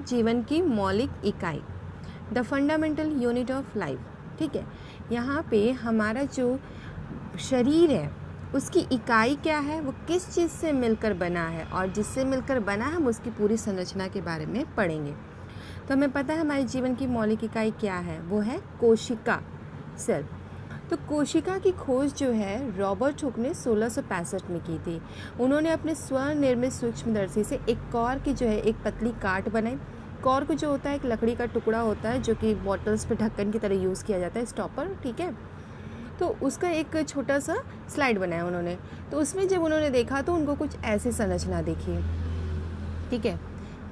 जीवन की मौलिक इकाई, the fundamental unit of life. ठीक है, यहाँ पे हमारा जो शरीर है उसकी इकाई क्या है, वो किस चीज़ से मिलकर बना है, और जिससे मिलकर बना है हम उसकी पूरी संरचना के बारे में पढ़ेंगे। तो हमें पता है हमारे जीवन की मौलिक इकाई क्या है, वो है कोशिका, सेल। तो कोशिका की खोज जो है रॉबर्ट हुक ने 1665 में की थी। उन्होंने अपने स्वनिर्मित सूक्ष्मदर्शी से एक कॉर्क की जो है एक पतली काट बनाई। कॉर्क जो होता है एक लकड़ी का टुकड़ा होता है जो कि बॉटल्स पे ढक्कन की तरह यूज़ किया जाता है, स्टॉपर। ठीक है, तो उसका एक छोटा सा स्लाइड बनाया उन्होंने। तो उसमें जब उन्होंने देखा तो उनको कुछ ऐसी संरचना दिखी। ठीक है,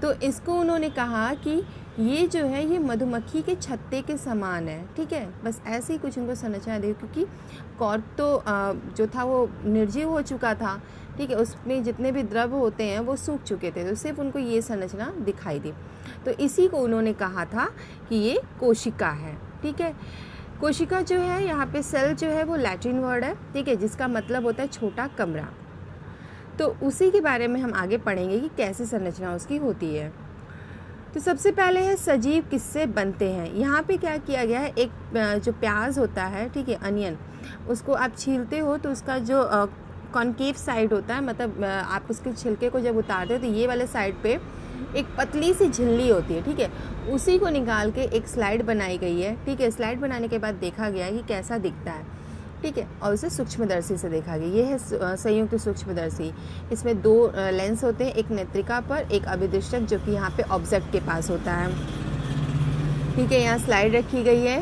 तो इसको उन्होंने कहा कि ये जो है ये मधुमक्खी के छत्ते के समान है। ठीक है, बस ऐसे ही कुछ उनको संरचना दी, क्योंकि कॉर्क तो जो था वो निर्जीव हो चुका था। ठीक है, उसमें जितने भी द्रव होते हैं वो सूख चुके थे, तो सिर्फ उनको ये संरचना दिखाई दी। तो इसी को उन्होंने कहा था कि ये कोशिका है। ठीक है, कोशिका जो है यहाँ पे सेल जो है वो लैटिन वर्ड है। ठीक है, जिसका मतलब होता है छोटा कमरा। तो उसी के बारे में हम आगे पढ़ेंगे कि कैसे संरचना उसकी होती है। तो सबसे पहले है सजीव किससे बनते हैं। यहाँ पे क्या किया गया है, एक जो प्याज होता है, ठीक है, अनियन, उसको आप छीलते हो तो उसका जो कॉनकेव साइड होता है, मतलब आप उसके छिलके को जब उतारते हो तो ये वाले साइड पे एक पतली सी झिल्ली होती है। ठीक है, उसी को निकाल के एक स्लाइड बनाई गई है। ठीक है, स्लाइड बनाने के बाद देखा गया है कि कैसा दिखता है। ठीक है, और उसे सूक्ष्मदर्शी से देखा गया। ये है संयुक्त सूक्ष्मदर्शी। इसमें दो लेंस होते हैं, एक नेत्रिका पर, एक अभिदृष्टक जो कि यहाँ पे ऑब्जेक्ट के पास होता है। ठीक है, यहाँ स्लाइड रखी गई है।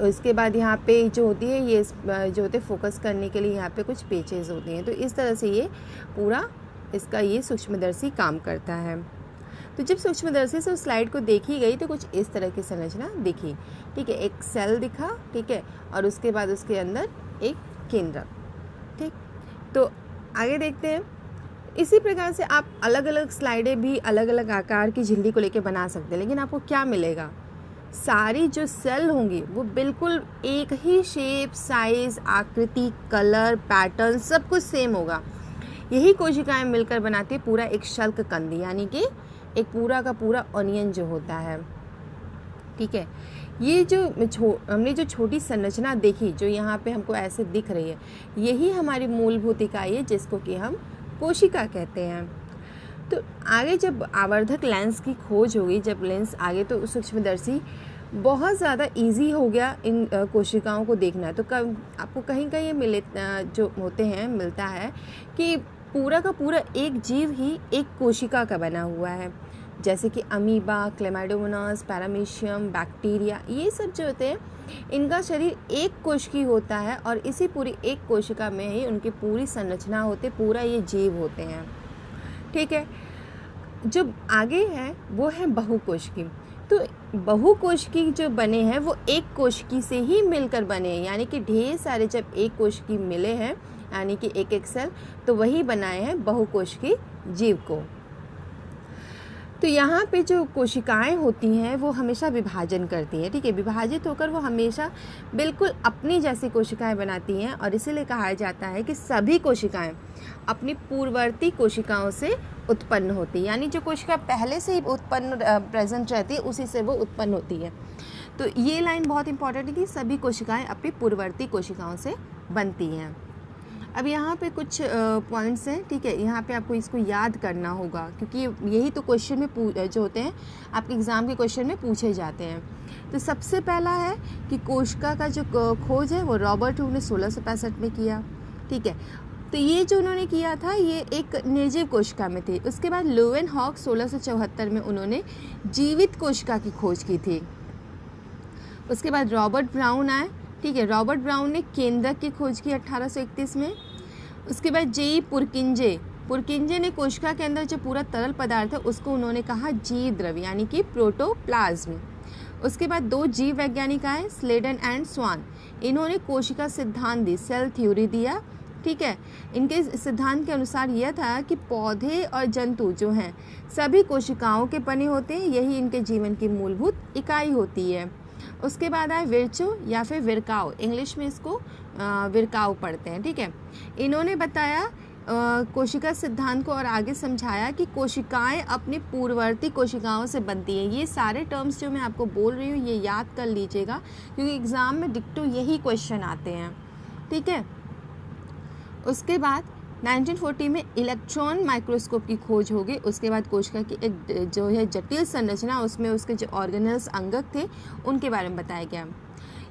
इसके बाद यहाँ पे जो होती है ये जो होते हैं फोकस करने के लिए यहाँ पे कुछ पेचेस होती हैं। तो इस तरह से ये पूरा इसका ये सूक्ष्मदर्शी काम करता है। तो जब सूक्ष्मदर्शी से उस स्लाइड को देखी गई तो कुछ इस तरह की संरचना दिखी। ठीक है, एक सेल दिखा। ठीक है, और उसके बाद उसके अंदर एक केंद्रक। ठीक, तो आगे देखते हैं। इसी प्रकार से आप अलग अलग स्लाइडें भी अलग अलग आकार की झिल्ली को लेके बना सकते हैं, लेकिन आपको क्या मिलेगा, सारी जो सेल होंगी वो बिल्कुल एक ही शेप, साइज, आकृति, कलर, पैटर्न सब कुछ सेम होगा। यही कोशिकाएं मिलकर बनाती है पूरा एक शल्क कंदी, यानी कि एक पूरा का पूरा ऑनियन जो होता है। ठीक है, ये जो हमने जो छोटी संरचना देखी जो यहाँ पे हमको ऐसे दिख रही है, यही हमारी मूलभूत इकाई है जिसको कि हम कोशिका कहते हैं। तो आगे जब आवर्धक लेंस की खोज होगी, जब लेंस आगे, तो सूक्ष्मदर्शी बहुत ज़्यादा इजी हो गया इन कोशिकाओं को देखना। तो आपको कहीं कहीं मिले जो होते हैं मिलता है कि पूरा का पूरा एक जीव ही एक कोशिका का बना हुआ है, जैसे कि अमीबा, क्लेमाइडोमोनास, पैरामीशियम, बैक्टीरिया, ये सब जो होते हैं इनका शरीर एक कोशिकी होता है, और इसी पूरी एक कोशिका में ही उनकी पूरी संरचना होती है, पूरा ये जीव होते हैं। ठीक है, जो आगे है वो है बहुकोशिकी। तो बहुकोशिकी जो बने हैं वो एक कोशिकी से ही मिलकर बने हैं, यानी कि ढेर सारे जब एक कोशिकी मिले हैं, यानी कि एक एक सेल, तो वही बनाए हैं बहुकोशिकी जीव को। तो यहाँ पे जो कोशिकाएं होती हैं वो हमेशा विभाजन करती हैं। ठीक है, विभाजित होकर वो हमेशा बिल्कुल अपनी जैसी कोशिकाएं बनाती हैं, और इसीलिए कहा जाता है कि सभी कोशिकाएं अपनी पूर्ववर्ती कोशिकाओं से उत्पन्न होती है, यानी जो कोशिका पहले से ही उत्पन्न प्रेजेंट रहती है उसी से वो उत्पन्न होती है। तो ये लाइन बहुत इंपॉर्टेंट है कि सभी कोशिकाएं अपनी पूर्ववर्ती कोशिकाओं से बनती हैं। अब यहाँ पे कुछ पॉइंट्स हैं। ठीक है, यहाँ पे आपको इसको याद करना होगा, क्योंकि यही तो क्वेश्चन में जो होते हैं आपके एग्ज़ाम के क्वेश्चन में पूछे जाते हैं। तो सबसे पहला है कि कोशिका का जो खोज है वो रॉबर्ट हुक ने 1665 में किया। ठीक है, तो ये जो उन्होंने किया था ये एक निर्जीव कोशिका में थी। उसके बाद लोवेनहॉक 1674 में उन्होंने जीवित कोशिका की खोज की थी। उसके बाद रॉबर्ट ब्राउन आए। ठीक है, रॉबर्ट ब्राउन ने केंद्रक की खोज की 1831 में। उसके बाद जे पुरकिंजे ने कोशिका के अंदर जो पूरा तरल पदार्थ है उसको उन्होंने कहा जीव द्रव्य, यानी कि प्रोटोप्लाज्म। उसके बाद दो जीव वैज्ञानिक आए, स्लेडन एंड स्वान। इन्होंने कोशिका सिद्धांत दी, सेल थ्योरी दिया। ठीक है, इनके सिद्धांत के अनुसार यह था कि पौधे और जंतु जो हैं सभी कोशिकाओं के बने होते हैं, यही इनके जीवन की मूलभूत इकाई होती है। उसके बाद आए विर्चो या फिर विरकाओ, इंग्लिश में इसको विरकाओ पढ़ते हैं। ठीक है, इन्होंने बताया कोशिका सिद्धांत को और आगे समझाया कि कोशिकाएं अपनी पूर्ववर्ती कोशिकाओं से बनती हैं। ये सारे टर्म्स जो मैं आपको बोल रही हूँ ये याद कर लीजिएगा, क्योंकि एग्ज़ाम में डिक्टो यही क्वेश्चन आते हैं, ठीक है। उसके बाद 1940 में इलेक्ट्रॉन माइक्रोस्कोप की खोज हो गई। उसके बाद कोशिका की एक जो है जटिल संरचना, उसमें उसके जो ऑर्गेनल्स अंगक थे उनके बारे में बताया गया।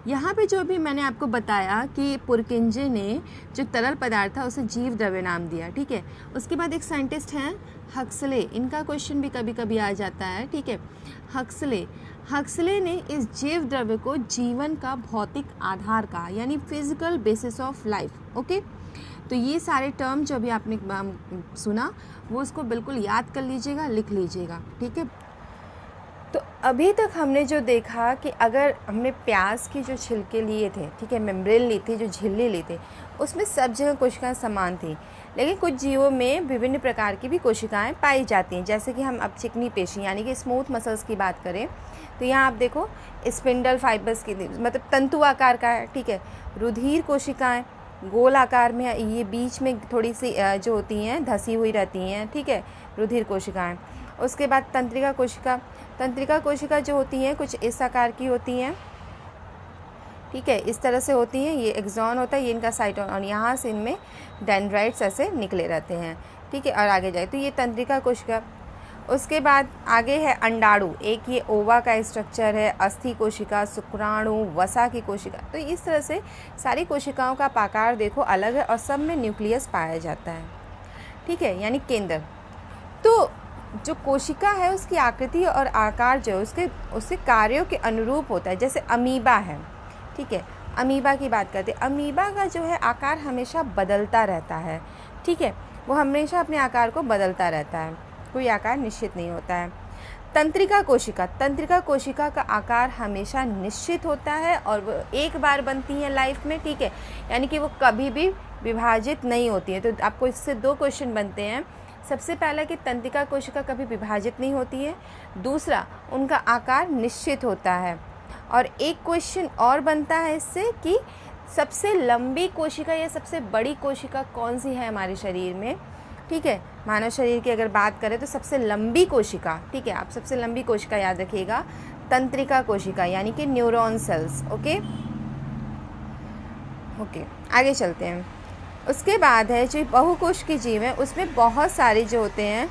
यहाँ पे जो भी मैंने आपको बताया कि पुरकिंजे ने जो तरल पदार्थ था उसे जीव द्रव्य नाम दिया, ठीक है। उसके बाद एक साइंटिस्ट हैं हक्सले, इनका क्वेश्चन भी कभी कभी आ जाता है, ठीक है। हक्सले ने इस जीव द्रव्य को जीवन का भौतिक आधार कहा, यानी physical basis of life, okay. तो ये सारे टर्म जो भी आपने सुना वो उसको बिल्कुल याद कर लीजिएगा, लिख लीजिएगा, ठीक है। तो अभी तक हमने जो देखा कि अगर हमने प्याज की जो छिलके लिए थे, ठीक है, मेम्ब्रेन ली थी, जो झिल्ली ली थी, उसमें सब जगह कोशिकाएं समान थी, लेकिन कुछ जीवों में विभिन्न प्रकार की भी कोशिकाएं पाई जाती हैं। जैसे कि हम अब चिकनी पेशी यानी कि स्मूथ मसल्स की बात करें तो यहाँ आप देखो स्पिंडल फाइबर्स की, मतलब तंतु आकार का है, ठीक है। रुधिर कोशिकाएँ गोल आकार में है, ये बीच में थोड़ी सी जो होती हैं धसी हुई रहती हैं, ठीक है, रुधिर कोशिकाएँ। उसके बाद तंत्रिका कोशिका जो होती हैं कुछ इस आकार की होती हैं, ठीक है, इस तरह से होती हैं। ये एक्सॉन होता है, ये इनका साइटोन, और यहाँ से इनमें डेंड्राइट्स ऐसे निकले रहते हैं, ठीक है। और आगे जाए तो ये तंत्रिका कोशिका। उसके बाद आगे है अंडाणु, एक ये ओवा का स्ट्रक्चर है, अस्थि कोशिका, शुक्राणु, वसा की कोशिका। तो इस तरह से सारी कोशिकाओं का आकार देखो अलग है और सब में न्यूक्लियस पाया जाता है, ठीक है, यानी केंद्र। तो जो कोशिका है उसकी आकृति और आकार जो है उसके कार्यों के अनुरूप होता है। जैसे अमीबा है, ठीक है, अमीबा की बात करते हैं। अमीबा का जो है आकार हमेशा बदलता रहता है, ठीक है, वो हमेशा अपने आकार को बदलता रहता है, कोई आकार निश्चित नहीं होता है। तंत्रिका कोशिका का आकार हमेशा निश्चित होता है और वो एक बार बनती है लाइफ में, ठीक है, यानी कि वो कभी भी विभाजित नहीं होती है। तो आपको इससे दो क्वेश्चन बनते हैं। सबसे पहला कि तंत्रिका कोशिका कभी विभाजित नहीं होती है, दूसरा उनका आकार निश्चित होता है। और एक क्वेश्चन और बनता है इससे कि सबसे लंबी कोशिका या सबसे बड़ी कोशिका कौन सी है हमारे शरीर में, ठीक है। मानव शरीर की अगर बात करें तो सबसे लंबी कोशिका, ठीक है, आप सबसे लंबी कोशिका याद रखिएगा, तंत्रिका कोशिका यानी कि न्यूरॉन सेल्स, ओके। आगे चलते हैं। उसके बाद है जो बहुकोश की जीव है, उसमें बहुत सारे जो होते हैं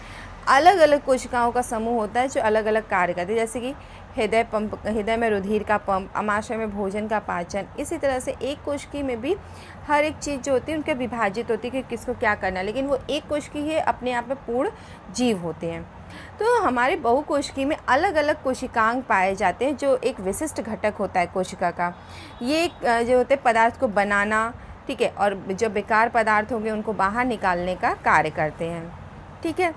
अलग अलग कोशिकाओं का समूह होता है जो अलग अलग कार्य करते हैं। जैसे कि हृदय में रुधिर का पंप, अमाशय में भोजन का पाचन। इसी तरह से एक कोशिकी में भी हर एक चीज़ जो होती है उनके विभाजित होती है कि किसको क्या करना है, लेकिन वो एक कोशिकी ही अपने आप में पूर्ण जीव होते हैं। तो हमारे बहुकोशिकी में अलग अलग कोशिकांग पाए जाते हैं जो एक विशिष्ट घटक होता है कोशिका का। ये जो होते हैं पदार्थ को बनाना, ठीक है, और जो बेकार पदार्थ होंगे उनको बाहर निकालने का कार्य करते हैं, ठीक है।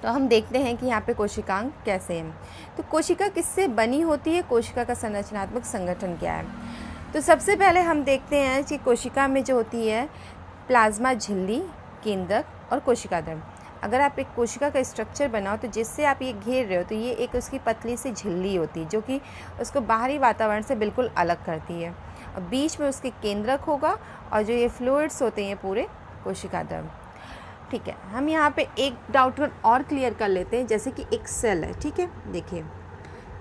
तो हम देखते हैं कि यहाँ पे कोशिकांग कैसे हैं। तो कोशिका किससे बनी होती है, कोशिका का संरचनात्मक संगठन क्या है। तो सबसे पहले हम देखते हैं कि कोशिका में जो होती है प्लाज्मा झिल्ली, केंद्रक और कोशिका द्रव्य। अगर आप एक कोशिका का स्ट्रक्चर बनाओ तो जिससे आप ये घेर रहे हो तो ये एक उसकी पतली सी झिल्ली होती है जो कि उसको बाहरी वातावरण से बिल्कुल अलग करती है, और बीच में उसके केंद्रक होगा और जो ये फ्लूइड्स होते हैं पूरे कोशिका द्रव्य, ठीक है। हम यहाँ पे एक डाउट और क्लियर कर लेते हैं। जैसे कि एक सेल है, ठीक है, देखिए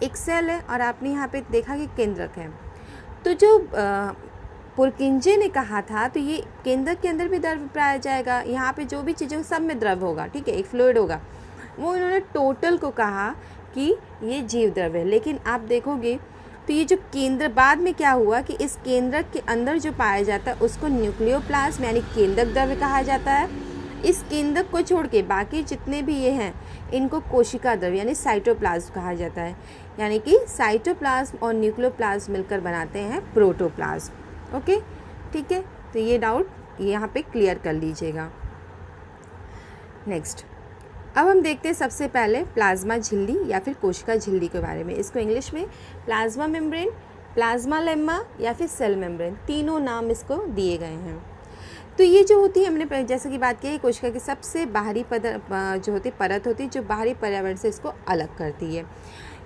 एक सेल है और आपने यहाँ पे देखा कि केंद्रक है। तो जो पुरकिंजे ने कहा था तो ये केंद्रक के अंदर भी द्रव्य पाया जाएगा, यहाँ पे जो भी चीज़ें सब में द्रव्य होगा, ठीक है, एक फ्लूइड होगा। वो इन्होंने टोटल को कहा कि ये जीव द्रव्य है। लेकिन आप देखोगे तो ये जो केंद्र, बाद में क्या हुआ कि इस केंद्रक के अंदर जो पाया जाता है उसको न्यूक्लियोप्लाज्म यानी केंद्रक द्रव्य कहा जाता है। इस केंद्रक को छोड़ के बाकी जितने भी ये हैं इनको कोशिका द्रव्य यानी साइटोप्लाज्म कहा जाता है, यानी कि साइटोप्लाज्म और न्यूक्लियोप्लाज्म मिलकर बनाते हैं प्रोटोप्लाज्म, ओके, ठीक है। तो ये डाउट यहाँ पे क्लियर कर लीजिएगा। नेक्स्ट, अब हम देखते हैं सबसे पहले प्लाज्मा झिल्ली या फिर कोशिका झिल्ली के बारे में। इसको इंग्लिश में प्लाज्मा मेम्ब्रेन, प्लाज्मा लेम्मा या फिर सेल मेम्ब्रेन, तीनों नाम इसको दिए गए हैं। तो ये जो होती है, हमने जैसे कि बात की है, कोशिका की सबसे बाहरी जो होती परत होती है, जो बाहरी पर्यावरण से इसको अलग करती है।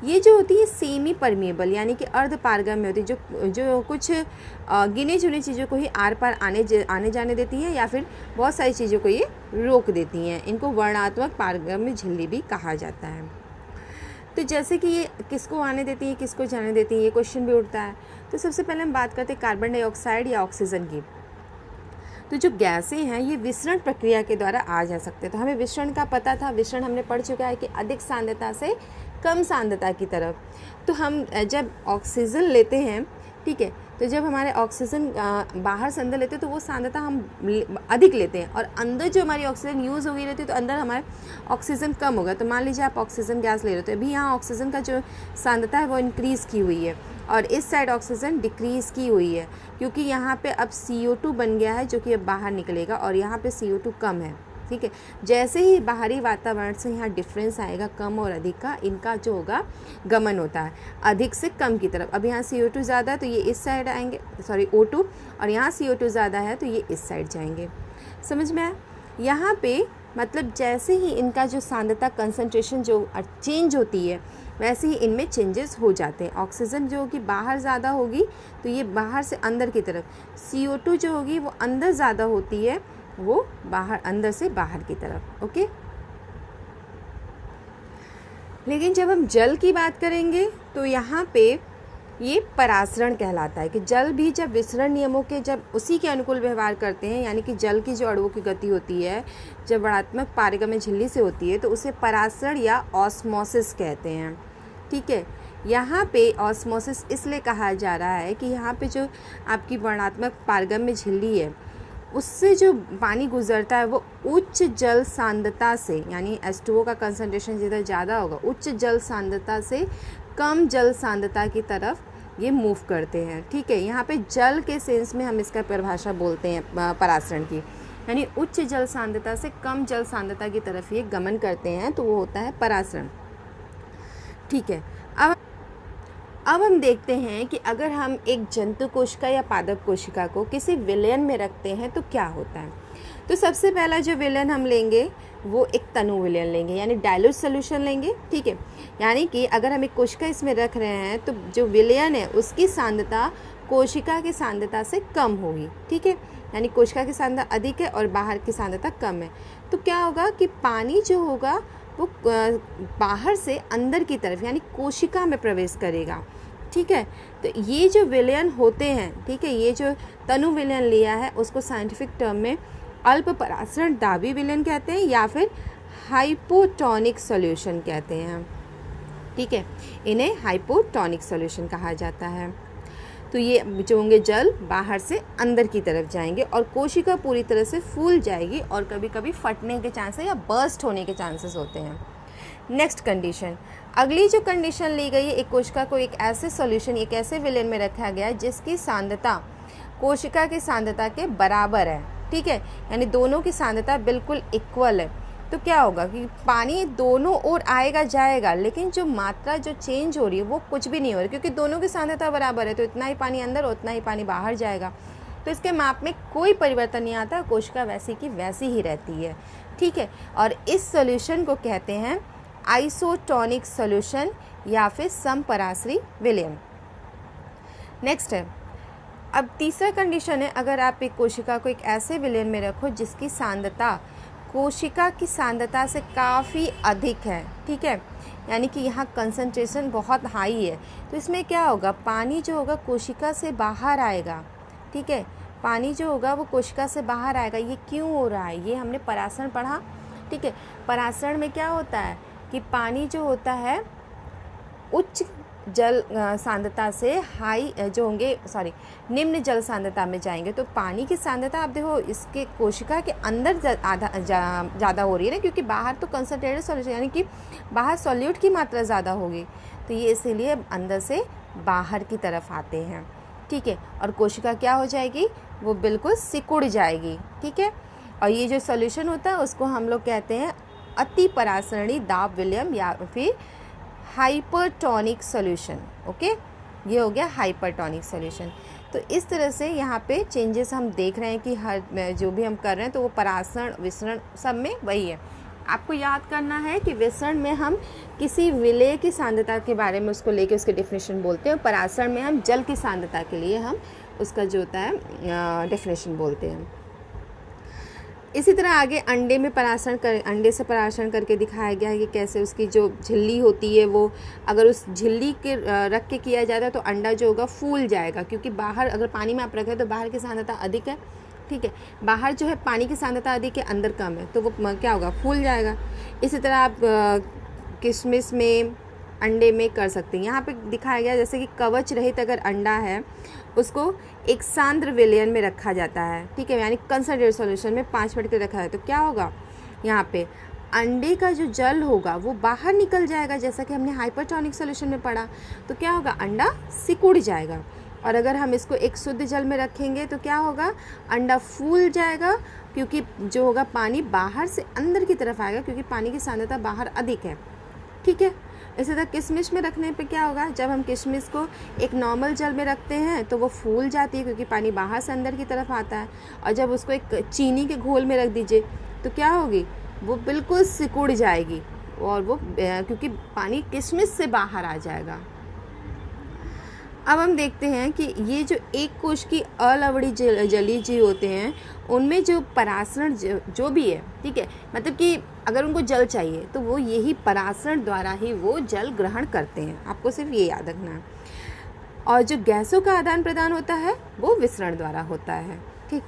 ये जो होती है सेमी परमेबल यानी कि अर्ध पारगम्य होती है, जो कुछ गिने चुने चीज़ों को ही आर पार आने जाने देती हैं, या फिर बहुत सारी चीज़ों को ये रोक देती हैं। इनको वर्णात्मक पारगम्य झिल्ली भी कहा जाता है। तो जैसे कि ये किसको आने देती है, किसको जाने देती है, ये क्वेश्चन भी उठता है। तो सबसे पहले हम बात करते हैं कार्बन डाइऑक्साइड या ऑक्सीजन की। तो जो गैसें हैं ये विसरण प्रक्रिया के द्वारा आ जा सकते हैं। तो हमें विसरण का पता था, विसरण हमने पढ़ चुका है कि अधिक सांद्रता से कम सांद्रता की तरफ। तो हम जब ऑक्सीजन लेते हैं, ठीक है, तो जब हमारे ऑक्सीजन बाहर से अंदर लेते हैं तो वो सांद्रता हम अधिक लेते हैं, और अंदर जो हमारी ऑक्सीजन यूज़ हो गई रहती है तो अंदर हमारे ऑक्सीजन कम होगा। तो मान लीजिए आप ऑक्सीजन गैस ले रहे हो, तो अभी यहाँ ऑक्सीजन का जो सांद्रता है वो इंक्रीज़ की हुई है, और इस साइड ऑक्सीजन डिक्रीज़ की हुई है, क्योंकि यहाँ पे अब CO2 बन गया है जो कि अब बाहर निकलेगा, और यहाँ पे CO2 कम है। ठीक है, जैसे ही बाहरी वातावरण से यहाँ डिफरेंस आएगा कम और अधिक का, इनका जो होगा गमन होता है अधिक से कम की तरफ। अब यहाँ CO2 ज़्यादा है तो ये इस साइड आएंगे, सॉरी O2, और यहाँ CO2 ज़्यादा है तो ये इस साइड जाएंगे। समझ में आया? यहाँ पे मतलब जैसे ही इनका जो सांद्रता कंसंट्रेशन जो चेंज होती है, वैसे ही इनमें चेंजेस हो जाते हैं। ऑक्सीजन जो होगी बाहर ज़्यादा होगी तो ये बाहर से अंदर की तरफ, CO2 जो होगी वो अंदर ज़्यादा होती है, वो बाहर, अंदर से बाहर की तरफ। ओके, लेकिन जब हम जल की बात करेंगे तो यहाँ पे ये परासरण कहलाता है कि जल भी जब विसरण नियमों के जब उसी के अनुकूल व्यवहार करते हैं, यानी कि जल की जो अणुओं की गति होती है जब ऋणात्मक पारगम्य झिल्ली से होती है तो उसे परासरण या ऑस्मोसिस कहते हैं। ठीक है, यहाँ पे ऑस्मोसिस इसलिए कहा जा रहा है कि यहाँ पे जो आपकी वर्णात्मक पारगम्य झिल्ली है उससे जो पानी गुजरता है वो उच्च जल सांद्रता से, यानी H2O का कंसंट्रेशन जिधर ज़्यादा होगा, उच्च जल सांद्रता से कम जल सांद्रता की तरफ ये मूव करते हैं। ठीक है, यहाँ पे जल के सेंस में हम इसका परिभाषा बोलते हैं परासरण की, यानी उच्च जल सांद्रता से कम जल सांद्रता की तरफ ये गमन करते हैं, तो वो होता है परासरण। ठीक है, अब हम देखते हैं कि अगर हम एक जंतु कोशिका या पादप कोशिका को किसी विलयन में रखते हैं तो क्या होता है। तो सबसे पहला जो विलयन हम लेंगे वो एक तनु विलयन लेंगे, यानी डाइल्यूट सोल्यूशन लेंगे। ठीक है, यानी कि अगर हम एक कोशिका इसमें रख रहे हैं तो जो विलयन है उसकी सांद्रता कोशिका की सांद्रता से कम होगी। ठीक है, यानी कोशिका की सांद्रता अधिक है और बाहर की सांद्रता कम है, तो क्या होगा कि पानी जो होगा वो बाहर से अंदर की तरफ यानी कोशिका में प्रवेश करेगा। ठीक है, तो ये जो विलयन होते हैं, ठीक है, ये जो तनु विलयन लिया है उसको साइंटिफिक टर्म में अल्प परासरण दाबी विलयन कहते हैं या फिर हाइपोटोनिक सॉल्यूशन कहते हैं। ठीक है, इन्हें हाइपोटोनिक सॉल्यूशन कहा जाता है। तो ये जो होंगे जल बाहर से अंदर की तरफ जाएंगे और कोशिका पूरी तरह से फूल जाएगी और कभी कभी फटने के चांसेस या बर्स्ट होने के चांसेस होते हैं। नेक्स्ट कंडीशन, अगली जो कंडीशन ली गई है, एक कोशिका को एक ऐसे सॉल्यूशन, एक ऐसे विलयन में रखा गया है जिसकी सांद्रता कोशिका की सांद्रता के बराबर है। ठीक है, यानी दोनों की सांद्रता बिल्कुल इक्वल है। तो क्या होगा कि पानी दोनों ओर आएगा जाएगा, लेकिन जो मात्रा जो चेंज हो रही है वो कुछ भी नहीं हो रही, क्योंकि दोनों की सांद्रता बराबर है, तो इतना ही पानी अंदर उतना ही पानी बाहर जाएगा, तो इसके माप में कोई परिवर्तन नहीं आता, कोशिका वैसी की वैसी ही रहती है। ठीक है, और इस सॉल्यूशन को कहते हैं आइसोटोनिक सॉल्यूशन या फिर समपरासरी विलयन। नेक्स्ट है, अब तीसरा कंडीशन है, अगर आप एक कोशिका को एक ऐसे विलयन में रखो जिसकी सांद्रता कोशिका की सांद्रता से काफ़ी अधिक है। ठीक है, यानी कि यहाँ कंसंट्रेशन बहुत हाई है, तो इसमें क्या होगा, पानी जो होगा कोशिका से बाहर आएगा। ठीक है, पानी जो होगा वो कोशिका से बाहर आएगा। ये क्यों हो रहा है, ये हमने परासरण पढ़ा। ठीक है, परासरण में क्या होता है कि पानी जो होता है उच्च जल सांद्रता से हाई जो होंगे निम्न जल सांद्रता में जाएंगे, तो पानी की सांद्रता आप देखो इसके कोशिका के अंदर ज़्यादा हो रही है ना, क्योंकि बाहर तो कंसंट्रेटेड सॉल्यूशन यानी कि बाहर सॉल्यूट की मात्रा ज़्यादा होगी, तो ये इसीलिए अंदर से बाहर की तरफ आते हैं। ठीक है, और कोशिका क्या हो जाएगी, वो बिल्कुल सिकुड़ जाएगी। ठीक है, और ये जो सॉल्यूशन होता है उसको हम लोग कहते हैं अति परासरणी दाब विलयन या फिर हाइपरटोनिक सॉल्यूशन। ओके, ये हो गया हाइपरटोनिक सॉल्यूशन। तो तो इस तरह से यहाँ पे चेंजेस हम देख रहे हैं कि हर जो भी हम कर रहे हैं तो वो परासरण विसरण सब में वही है। आपको याद करना है कि विसरण में हम किसी विलेय की सांद्रता के बारे में उसको लेके उसके डेफिनेशन बोलते हैं, परासरण में हम जल की सांद्रता के लिए हम उसका जो होता है डेफिनेशन बोलते हैं। इसी तरह आगे अंडे से परासरण करके दिखाया गया है कि कैसे उसकी जो झिल्ली होती है वो अगर उस झिल्ली के रख के किया जाता है तो अंडा जो होगा फूल जाएगा, क्योंकि बाहर अगर पानी में आप रखें तो बाहर की सांद्रता अधिक है, ठीक है, बाहर जो है पानी की सांद्रता अधिक है, अंदर कम है, तो वो क्या होगा, फूल जाएगा। इसी तरह आप किशमिश में, अंडे में कर सकते हैं। यहाँ पे दिखाया गया जैसे कि कवच रहित अगर अंडा है उसको एक सांद्र विलयन में रखा जाता है, ठीक है, यानी कंसंट्रेटेड सॉल्यूशन में 5 मिनट के रखा है, तो क्या होगा, यहाँ पे अंडे का जो जल होगा वो बाहर निकल जाएगा, जैसा कि हमने हाइपरटोनिक सॉल्यूशन में पढ़ा, तो क्या होगा, अंडा सिकुड़ जाएगा। और अगर हम इसको एक शुद्ध जल में रखेंगे तो क्या होगा, अंडा फूल जाएगा, क्योंकि जो होगा पानी बाहर से अंदर की तरफ आएगा, क्योंकि पानी की सांद्रता बाहर अधिक है, ठीक है। इसी तरह किशमिश में रखने पे क्या होगा, जब हम किशमिश को एक नॉर्मल जल में रखते हैं तो वो फूल जाती है, क्योंकि पानी बाहर से अंदर की तरफ आता है, और जब उसको एक चीनी के घोल में रख दीजिए तो क्या होगी, वो बिल्कुल सिकुड़ जाएगी, और वो क्योंकि पानी किशमिश से बाहर आ जाएगा। अब हम देखते हैं कि ये जो एक कोश की अलवड़ी जलीय जीव होते हैं उनमें जो परासरण जो भी है, ठीक है, मतलब कि अगर उनको जल चाहिए तो वो यही परासरण द्वारा ही वो जल ग्रहण करते हैं, आपको सिर्फ ये याद रखना है। और जो गैसों का आदान प्रदान होता है वो विसरण द्वारा होता है, ठीक।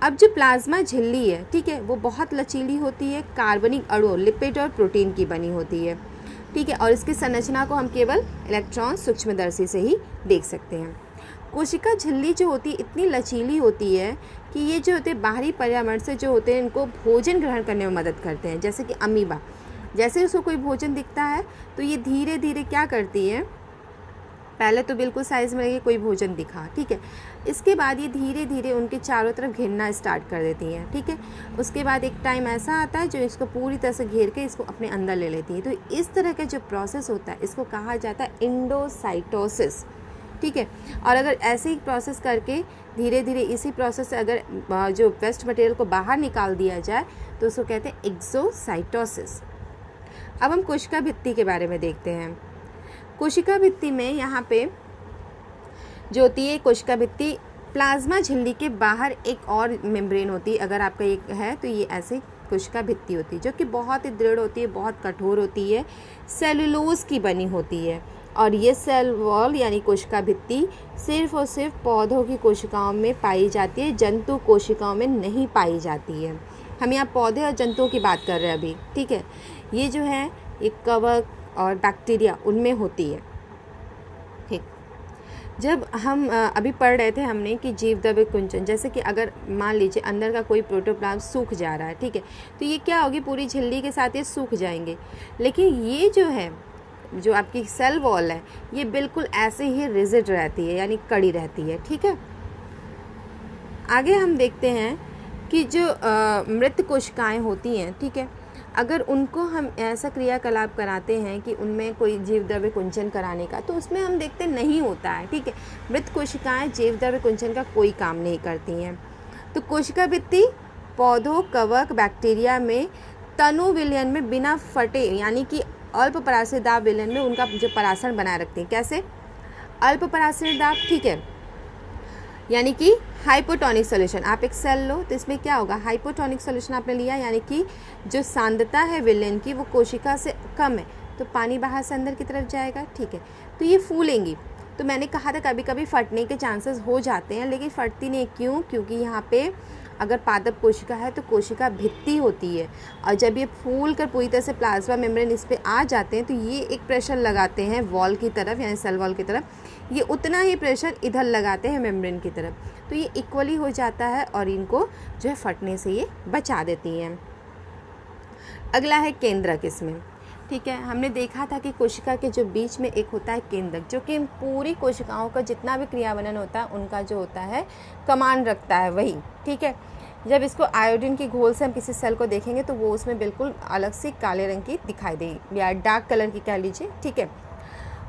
अब जो प्लाज्मा झिल्ली है, ठीक है, वो बहुत लचीली होती है, कार्बनिक अणु, लिपिड और प्रोटीन की बनी होती है, ठीक है, और इसकी संरचना को हम केवल इलेक्ट्रॉन सूक्ष्मदर्शी से ही देख सकते हैं। कोशिका झिल्ली जो होती है इतनी लचीली होती है कि ये जो होते हैं बाहरी पर्यावरण से जो होते हैं इनको भोजन ग्रहण करने में मदद करते हैं, जैसे कि अमीबा, जैसे उसको कोई भोजन दिखता है तो ये धीरे धीरे क्या करती है, पहले तो बिल्कुल साइज़ में कोई भोजन दिखा, ठीक है, इसके बाद ये धीरे धीरे उनके चारों तरफ घेरना स्टार्ट कर देती हैं, ठीक है। उसके बाद एक टाइम ऐसा आता है जो इसको पूरी तरह से घेर के इसको अपने अंदर ले लेती है। तो इस तरह का जो प्रोसेस होता है इसको कहा जाता है इंडोसाइटोसिस, ठीक है। और अगर ऐसे ही प्रोसेस करके धीरे धीरे इसी प्रोसेस से अगर जो वेस्ट मटेरियल को बाहर निकाल दिया जाए तो उसको कहते हैं एक्सोसाइटोसिस। अब हम कोशिका भित्ति के बारे में देखते हैं। कोशिका भित्ति में यहाँ पे जो होती है कोशिका भित्ति, प्लाज्मा झिल्ली के बाहर एक और मेम्ब्रेन होती है, अगर आपका एक है तो ये ऐसे कोशिका भित्ति होती है जो कि बहुत ही दृढ़ होती है, बहुत कठोर होती है, सेलुलोज की बनी होती है। और ये सेल वॉल यानी कोशिका भित्ति सिर्फ और सिर्फ पौधों की कोशिकाओं में पाई जाती है, जंतु कोशिकाओं में नहीं पाई जाती है। हम यहाँ पौधे और जंतुओं की बात कर रहे हैं अभी, ठीक है। ये जो है ये कवक और बैक्टीरिया उनमें होती है, ठीक। जब हम अभी पढ़ रहे थे हमने कि जीवद्रव्य कुंचन, जैसे कि अगर मान लीजिए अंदर का कोई प्रोटोप्लाज्म सूख जा रहा है, ठीक है, तो ये क्या होगी, पूरी झिल्ली के साथ ये सूख जाएंगे। लेकिन ये जो है जो आपकी सेल वॉल है ये बिल्कुल ऐसे ही रिजिड रहती है, यानी कड़ी रहती है, ठीक है। आगे हम देखते हैं कि जो मृत कोशिकाएं होती हैं, ठीक है, अगर उनको हम ऐसा क्रियाकलाप कराते हैं कि उनमें कोई जीवद्रव्य कुंचन कराने का, तो उसमें हम देखते नहीं होता है, ठीक है। मृत कोशिकाएं जीवद्रव्य कुंचन का कोई काम नहीं करती हैं। तो कोशिका भित्ति पौधों, कवक, बैक्टीरिया में तनु विलयन में बिना फटे यानी कि अल्प पराश्रय दाब विलयन में उनका जो परासरण बनाए रखते हैं। कैसे, अल्प पराश्रय दाब, ठीक है, यानी कि हाइपोटोनिक सॉल्यूशन। आप एक सेल लो तो इसमें क्या होगा, हाइपोटोनिक सॉल्यूशन आपने लिया, यानी कि जो सांद्रता है विलयन की वो कोशिका से कम है, तो पानी बाहर से अंदर की तरफ जाएगा, ठीक है, तो ये फूलेंगी। तो मैंने कहा था कभी कभी फटने के चांसेस हो जाते हैं, लेकिन फटती नहीं, क्यों, क्योंकि यहाँ पे अगर पादप कोशिका है तो कोशिका भित्ति होती है, और जब ये फूल कर पूरी तरह से प्लाज्मा मेम्ब्रेन इस पर आ जाते हैं तो ये एक प्रेशर लगाते हैं वॉल की तरफ, यानी सेल वॉल की तरफ, ये उतना ही प्रेशर इधर लगाते हैं मेम्ब्रेन की तरफ, तो ये इक्वली हो जाता है और इनको जो है फटने से ये बचा देती हैं। अगला है केंद्रक इसमें, ठीक है। हमने देखा था कि कोशिका के जो बीच में एक होता है केंद्रक, जो कि पूरी कोशिकाओं का जितना भी क्रियावलन होता है उनका जो होता है कमांड रखता है वही, ठीक है। जब इसको आयोडीन की घोल से हम किसी सेल को देखेंगे तो वो उसमें बिल्कुल अलग से काले रंग की दिखाई देगी, या डार्क कलर की कह लीजिए, ठीक है।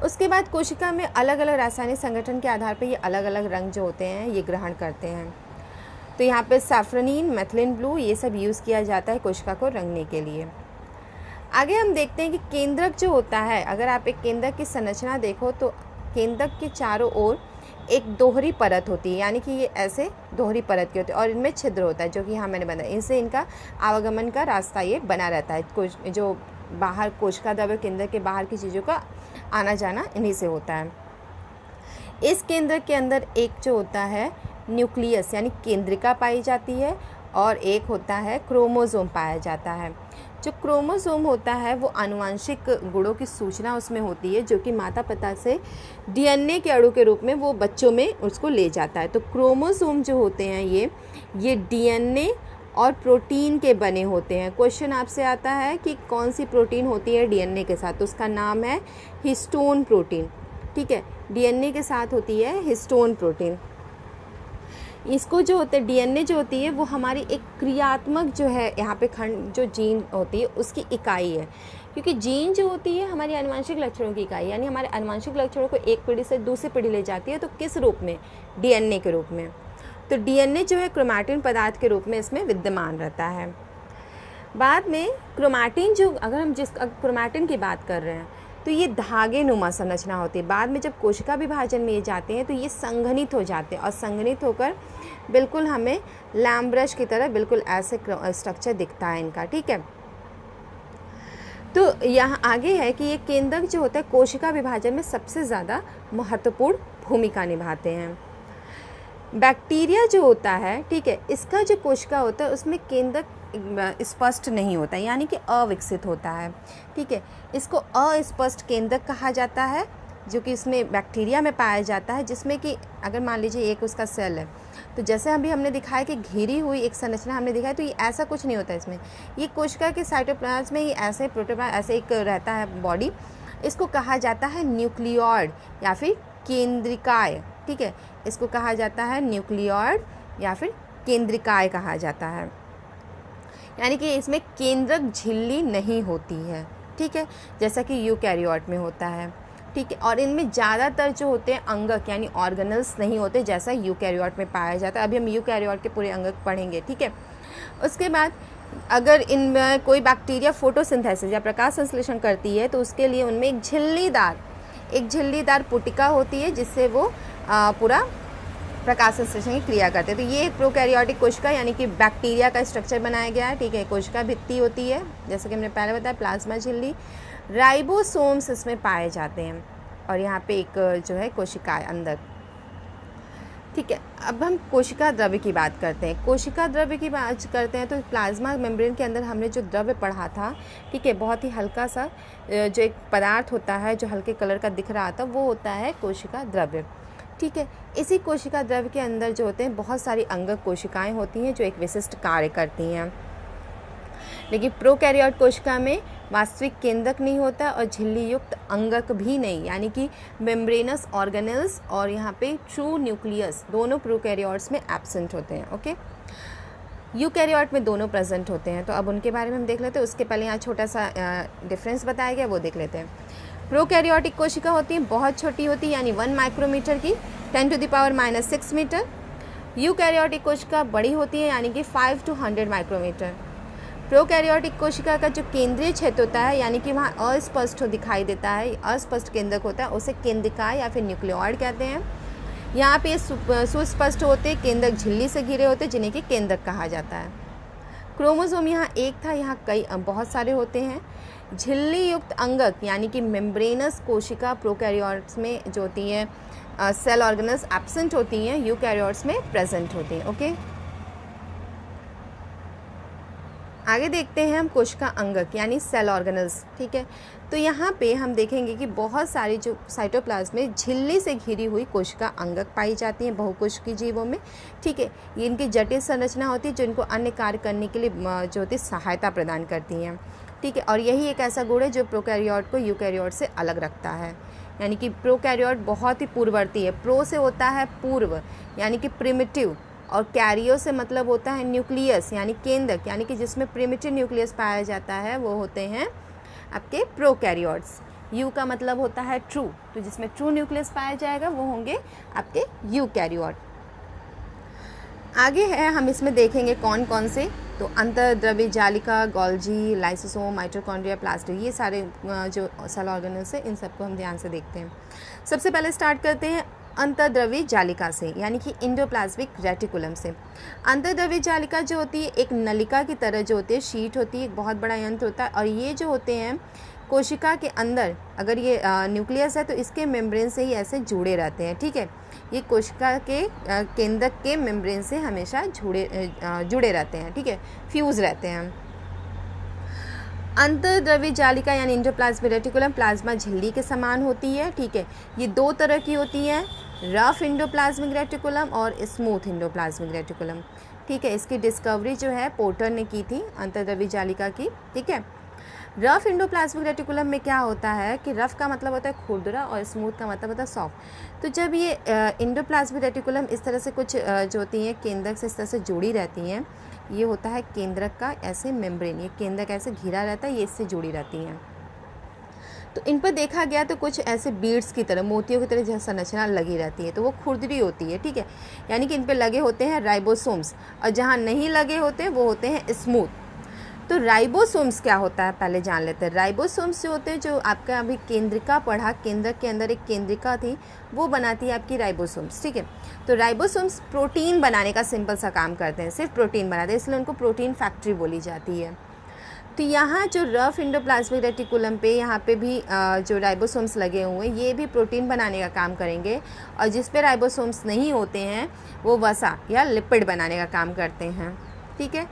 उसके बाद कोशिका में अलग अलग रासायनिक संगठन के आधार पर ये अलग अलग रंग जो होते हैं ये ग्रहण करते हैं। तो यहाँ पे सैफ्रोनिन, मेथिलीन ब्लू ये सब यूज़ किया जाता है कोशिका को रंगने के लिए। आगे हम देखते हैं कि केंद्रक जो होता है, अगर आप एक केंद्रक की संरचना देखो तो केंद्रक के चारों ओर एक दोहरी परत होती है, यानी कि ये ऐसे दोहरी परत की होती है और इनमें छिद्र होता है जो कि यहाँ मैंने बनाया। इनसे इनका आवागमन का रास्ता ये बना रहता है। जो बाहर कोशिका द्रव्य केंद्र के बाहर की चीज़ों का आना जाना इन्हीं से होता है। इस केंद्र के अंदर एक जो होता है न्यूक्लियस यानी केंद्रिका पाई जाती है और एक होता है क्रोमोसोम पाया जाता है। जो क्रोमोसोम होता है वो आनुवंशिक गुणों की सूचना उसमें होती है जो कि माता पिता से डीएनए के अणु के रूप में वो बच्चों में उसको ले जाता है। तो क्रोमोसोम जो होते हैं ये डीएनए और प्रोटीन के बने होते हैं। क्वेश्चन आपसे आता है कि कौन सी प्रोटीन होती है डीएनए के साथ, तो उसका नाम है हिस्टोन प्रोटीन। ठीक है, डीएनए के साथ होती है हिस्टोन प्रोटीन। इसको जो होते हैं डीएनए जो होती है वो हमारी एक क्रियात्मक जो है यहाँ पे खंड जो जीन होती है उसकी इकाई है, क्योंकि जीन जो होती है हमारी आनुवंशिक लक्षणों की इकाई, यानी हमारे आनुवंशिक लक्षणों को एक पीढ़ी से दूसरी पीढ़ी ले जाती है। तो किस रूप में? डीएनए के रूप में। तो डीएनए जो है क्रोमैटिन पदार्थ के रूप में इसमें विद्यमान रहता है। बाद में क्रोमैटिन जो, अगर हम जिस क्रोमैटिन की बात कर रहे हैं तो ये धागे नुमा संरचना होती है। बाद में जब कोशिका विभाजन में ये जाते हैं तो ये संघनित हो जाते हैं और संघनित होकर बिल्कुल हमें लैम्ब्रश की तरह बिल्कुल ऐसे स्ट्रक्चर दिखता है इनका। ठीक है, तो यहाँ आगे है कि ये केंद्रक जो होता है कोशिका विभाजन में सबसे ज़्यादा महत्वपूर्ण भूमिका निभाते हैं। बैक्टीरिया जो होता है, ठीक है, इसका जो कोशिका होता है उसमें केंद्रक स्पष्ट नहीं होता, यानी कि अविकसित होता है। ठीक है, इसको अस्पष्ट केंद्रक कहा जाता है जो कि इसमें बैक्टीरिया में पाया जाता है, जिसमें कि अगर मान लीजिए एक उसका सेल है तो जैसे अभी हमने दिखाया कि घिरी हुई एक संरचना हमने दिखाया, तो ये ऐसा कुछ नहीं होता इसमें। ये कोशिका के साइटोप्लाज्म में ही ऐसे प्रोटोप्लाज्म ऐसे एक रहता है बॉडी, इसको कहा जाता है न्यूक्लियॉइड या फिर केंद्रिकाय। ठीक है, इसको कहा जाता है न्यूक्लियॉइड या फिर केंद्रिकाय कहा जाता है, यानी कि इसमें केंद्रक झिल्ली नहीं होती है। ठीक है, जैसा कि यूकैरियोट में होता है। ठीक है, और इनमें ज़्यादातर जो होते हैं अंगक यानी ऑर्गेनल्स नहीं होते जैसा यूकैरियोट में पाया जाता है। अभी हम यूकैरियोट के पूरे अंगक पढ़ेंगे। ठीक है, उसके बाद अगर इनमें कोई बैक्टीरिया फोटोसिंथेसिस या प्रकाश संश्लेषण करती है तो उसके लिए उनमें एक झिल्लीदार पुटिका होती है जिससे वो पूरा प्रकाश संश्लेषण की क्रिया करते हैं। तो ये एक प्रोकैरियोटिक कोशिका यानी कि बैक्टीरिया का स्ट्रक्चर बनाया गया है। ठीक है, कोशिका भित्ति होती है जैसे कि हमने पहले बताया, प्लाज्मा झिल्ली, राइबोसोम्स इसमें पाए जाते हैं और यहाँ पे एक जो है कोशिकाएं अंदर। ठीक है, अब हम कोशिका द्रव्य की बात करते हैं। कोशिका द्रव्य की बात करते हैं तो प्लाज्मा मेम्ब्रेन के अंदर हमने जो द्रव्य पढ़ा था, ठीक है, बहुत ही हल्का सा जो एक पदार्थ होता है जो हल्के कलर का दिख रहा था वो होता है कोशिका द्रव्य। ठीक है, इसी कोशिका द्रव्य के अंदर जो होते हैं बहुत सारी अंगक कोशिकाएं होती हैं जो एक विशिष्ट कार्य करती हैं। लेकिन प्रोकैरियोट कोशिका में वास्तविक केंद्रक नहीं होता और झिल्ली युक्त अंगक भी नहीं, यानी कि मेम्ब्रेनस ऑर्गेनल्स और यहाँ पे ट्रू न्यूक्लियस दोनों प्रोकैरियोट्स में एब्सेंट होते हैं। ओके, यूकैरियोट में दोनों प्रेजेंट होते हैं। तो अब उनके बारे में हम देख लेते हैं। उसके पहले यहाँ छोटा सा डिफरेंस बताया गया, वो देख लेते हैं। प्रोकैरियोटिक कोशिका होती है बहुत छोटी होती है, यानी 1 माइक्रोमीटर की 10⁻⁻6 मीटर। यूकैरियोटिक कोशिका बड़ी होती है यानी कि 5 to 100 माइक्रोमीटर। प्रोकैरियोटिक कोशिका का जो केंद्रीय क्षेत्र होता है यानी कि वहाँ अस्पष्ट दिखाई देता है, अस्पष्ट केंद्रक होता है, उसे केंद्रिका या फिर न्यूक्लियॉइड कहते हैं। यहाँ पे सुस्पष्ट होते केंद्रक झिल्ली से घिरे होते जिन्हें कि केंद्रक कहा जाता है। क्रोमोसोम यहाँ एक था, यहाँ कई बहुत सारे होते हैं। झिल्ली युक्त अंगक यानी कि मेम्ब्रेनस कोशिका प्रोकैरियोट्स में जो होती है सेल ऑर्गेनल्स एब्सेंट होती हैं, यूकैरियोट्स में प्रेजेंट होती हैं। ओके, आगे देखते हैं हम कोशिका अंगक यानी सेल ऑर्गेनल्स। ठीक है, तो यहाँ पे हम देखेंगे कि बहुत सारी जो साइटोप्लाज्म में झिल्ली से घिरी हुई कोशिका अंगक पाई जाती हैं बहुकोशिकीय जीवों में। ठीक है, ये इनकी जटिल संरचना होती है जो इनको अन्य कार्य करने के लिए जो होती है सहायता प्रदान करती हैं। ठीक है, और यही एक ऐसा गुण है जो प्रोकैरियोट को यूकैरियोट से अलग रखता है, यानी कि प्रोकैरियोट बहुत ही पूर्ववर्ती है। प्रो से होता है पूर्व यानी कि प्रिमिटिव, और कैरियो से मतलब होता है न्यूक्लियस यानी केंद्रक, यानी कि जिसमें प्रिमिटिव न्यूक्लियस पाया जाता है वो होते हैं आपके प्रोकैरियोट्स। यू का मतलब होता है ट्रू, तो जिसमें ट्रू न्यूक्लियस पाया जाएगा वो होंगे आपके यूकैरियोट। आगे है हम इसमें देखेंगे कौन कौन से, तो अंतर्द्रव्य जालिका, गोल्जी, लाइसोसोम, माइटोकॉन्ड्रिया, प्लाज्मा, ये सारे जो सेल ऑर्गेनल्स है इन सबको हम ध्यान से देखते हैं। सबसे पहले स्टार्ट करते हैं अंतर्द्रव्य जालिका से, यानी कि एंडोप्लाज्मिक रेटिकुलम से। अंतर्द्रव्य जालिका जो होती है एक नलिका की तरह जो होती है, शीट होती है, एक बहुत बड़ा यंत्र होता है, और ये जो होते हैं कोशिका के अंदर, अगर ये न्यूक्लियस है तो इसके मेम्ब्रेन से ही ऐसे जुड़े रहते हैं, ठीक है। ये कोशिका के केंद्रक के मेम्ब्रेन से हमेशा जुड़े रहते हैं, ठीक है, फ्यूज रहते हैं। अंतर्द्रव्य जालिका यानी एंडोप्लाज्मिक रेटिकुलम प्लाज्मा झिल्ली के समान होती है, ठीक है। ये दो तरह की होती है, रफ एंडोप्लाज्मिक रेटिकुलम और स्मूथ एंडोप्लाज्मिक रेटिकुलम, ठीक है। इसकी डिस्कवरी जो है पोर्टर ने की थी अंतर्द्रव्य जालिका की, ठीक है। रफ एंडोप्लाज्मिक रेटिकुलम में क्या होता है कि रफ का मतलब होता है खुरदरा और स्मूथ का मतलब होता है सॉफ्ट। तो जब ये एंडोप्लाज्मिक रेटिकुलम इस तरह से कुछ जो होती हैं केंद्रक से इस तरह से जुड़ी रहती हैं, ये होता है केंद्रक का ऐसे मेम्ब्रेन, ये केंद्रक ऐसे घिरा रहता है, ये इससे जुड़ी रहती हैं। तो इन पर देखा गया तो कुछ ऐसे बीड्स की तरह, मोतियों की तरह जैसा संरचना लगी रहती है, तो वो खुरदरी होती है, ठीक है। यानी कि इन पर लगे होते हैं राइबोसोम्स, और जहाँ नहीं लगे होते वो होते हैं स्मूथ। तो राइबोसोम्स क्या होता है पहले जान लेते हैं। राइबोसोम्स जो होते हैं, जो आपका अभी केंद्रिका पढ़ा, केंद्रक के अंदर एक केंद्रिका थी, वो बनाती है आपकी राइबोसोम्स, ठीक है। तो राइबोसोम्स प्रोटीन बनाने का सिंपल सा काम करते हैं, सिर्फ प्रोटीन बनाते हैं, इसलिए उनको प्रोटीन फैक्ट्री बोली जाती है। तो यहाँ जो रफ एंडोप्लाज्मिक रेटिकुलम पे यहाँ पे भी जो राइबोसोम्स लगे हुए हैं, ये भी प्रोटीन बनाने का काम करेंगे, और जिस पे राइबोसोम्स नहीं होते हैं वो वसा या लिपिड बनाने का काम करते हैं, ठीक है।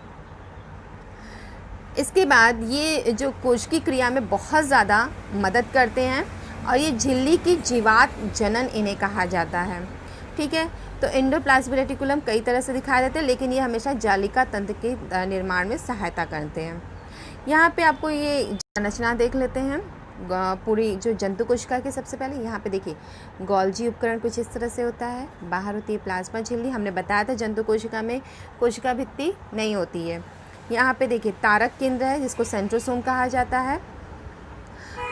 इसके बाद ये जो कोशिकी क्रिया में बहुत ज़्यादा मदद करते हैं, और ये झिल्ली की जीवात जनन इन्हें कहा जाता है, ठीक है। तो एंडोप्लाज्मिक रेटिकुलम कई तरह से दिखाए जाते हैं, लेकिन ये हमेशा जालिका तंत्र के निर्माण में सहायता करते हैं। यहाँ पे आपको ये संरचना देख लेते हैं पूरी जो जंतु कोशिका की। सबसे पहले यहाँ पे देखिए गोल्जी उपकरण कुछ इस तरह से होता है, बाहर होती है प्लाज्मा झिल्ली, हमने बताया था जंतु कोशिका में कोशिका भित्ति नहीं होती है। यहाँ पे देखिए तारक केंद्र है जिसको सेंट्रोसोम कहा जाता है।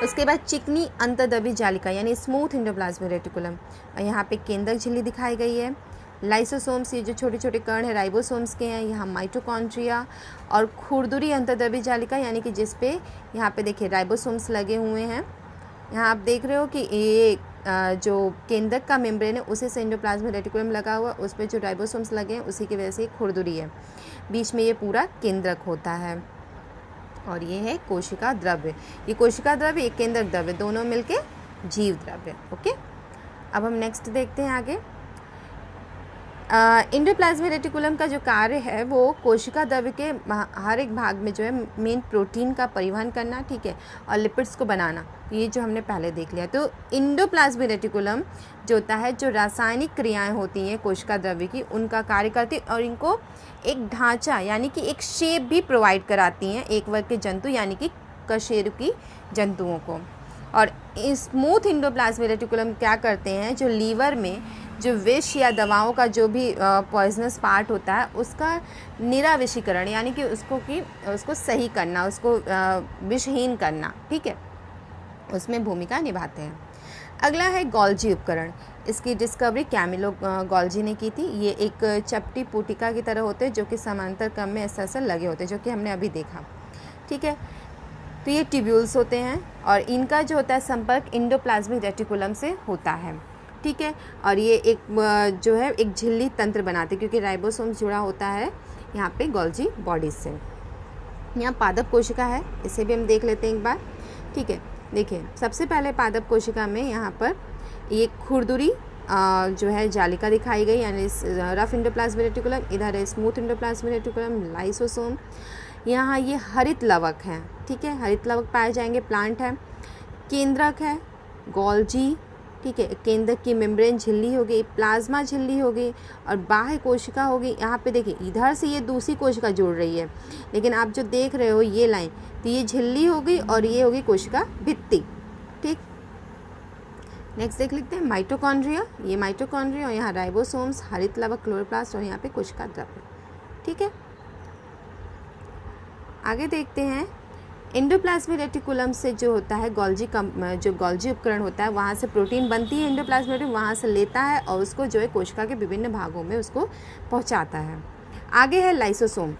उसके बाद चिकनी अंतर्द्रव्य जालिका यानी स्मूथ एंडोप्लाज्मिक रेटिकुलम, और यहाँ पे केंद्रक झिल्ली दिखाई गई है। लाइसोसोम्स, ये जो छोटे छोटे कण है राइबोसोम्स के हैं। यहाँ माइटोकॉन्ड्रिया और खुरदुरी अंतर्द्रव्य जालिका, यानी कि जिस पे यहाँ पे देखिए राइबोसोम्स लगे हुए हैं। यहाँ आप देख रहे हो कि ये जो केंद्रक का मेम्ब्रेन है उसी से एंडोप्लाज्मिक रेटिकुलम लगा हुआ, उस पर जो राइबोसोम्स लगे हैं उसी की वजह से खुरदुरी है, बीच में ये पूरा केंद्रक होता है। और ये है कोशिका द्रव्य, ये कोशिका द्रव्य, ये केंद्रक द्रव्य, दोनों मिलके जीव द्रव्य। ओके, अब हम नेक्स्ट देखते हैं आगे। एंडोप्लाज्मिक रेटिकुलम का जो कार्य है वो कोशिका द्रव्य के हर एक भाग में जो है मेन प्रोटीन का परिवहन करना, ठीक है, और लिपिड्स को बनाना, ये जो हमने पहले देख लिया। तो एंडोप्लाज्मिक रेटिकुलम जो होता है, जो रासायनिक क्रियाएं होती हैं कोशिका द्रव्य की, उनका कार्य करती है और इनको एक ढांचा यानी कि एक शेप भी प्रोवाइड कराती हैं एक वर्ग के जंतु यानी कि कशेरुकी जंतुओं को। और स्मूथ एंडोप्लाज्मिक रेटिकुलम क्या करते हैं, जो लीवर में जो विष या दवाओं का जो भी पॉइजनस पार्ट होता है उसका निराविषीकरण यानी कि उसको सही करना, उसको विषहीन करना, ठीक है, उसमें भूमिका निभाते हैं। अगला है गोल्जी उपकरण। इसकी डिस्कवरी कैमिलो गोल्जी ने की थी। ये एक चपटी पुटिका की तरह होते हैं जो कि समांतर क्रम में ऐसा लगे होते हैं, जो कि हमने अभी देखा, ठीक है। तो ये ट्यूब्यूल्स होते हैं और इनका जो होता है संपर्क एंडोप्लाज्मिक रेटिकुलम से होता है, ठीक है। और ये एक जो है एक झिल्ली तंत्र बनाते हैं क्योंकि राइबोसोम्स जुड़ा होता है यहाँ पे गोल्जी बॉडीज से। यहाँ पादप कोशिका है, इसे भी हम देख लेते हैं एक बार, ठीक है। देखिए सबसे पहले पादप कोशिका में यहाँ पर ये खुरदुरी जो है जालिका दिखाई गई यानी रफ एंडोप्लाज्मिक रेटिकुलम, इधर है स्मूथ एंडोप्लाज्मिक रेटिकुलम, लाइसोसोम। यहाँ ये हरित लवक है, ठीक है, हरित लवक पाए जाएंगे, प्लांट है। केंद्रक है गोल्जी, ठीक है, केंद्रक की मेम्ब्रेन झिल्ली हो गई, प्लाज्मा झिल्ली हो गई और बाह्य कोशिका होगी। यहाँ पे देखिए इधर से ये दूसरी कोशिका जुड़ रही है, लेकिन आप जो देख रहे हो ये लाइन, तो ये झिल्ली हो गई और ये होगी कोशिका भित्ति, ठीक। नेक्स्ट देख लेते हैं माइटोकॉन्ड्रिया। ये माइटोकॉन्ड्रिया और यहाँ राइबोसोम्स, हरित लवक, क्लोरोप्लास्ट और यहाँ पे कोशिका द्रव्य, ठीक है। आगे देखते हैं एंडोप्लाज्मिक रेटिकुलम से जो होता है जो गोल्जी उपकरण होता है, वहाँ से प्रोटीन बनती है एंडोप्लाज्मिक, वहाँ से लेता है और उसको जो है कोशिका के विभिन्न भागों में उसको पहुँचाता है। आगे है लाइसोसोम।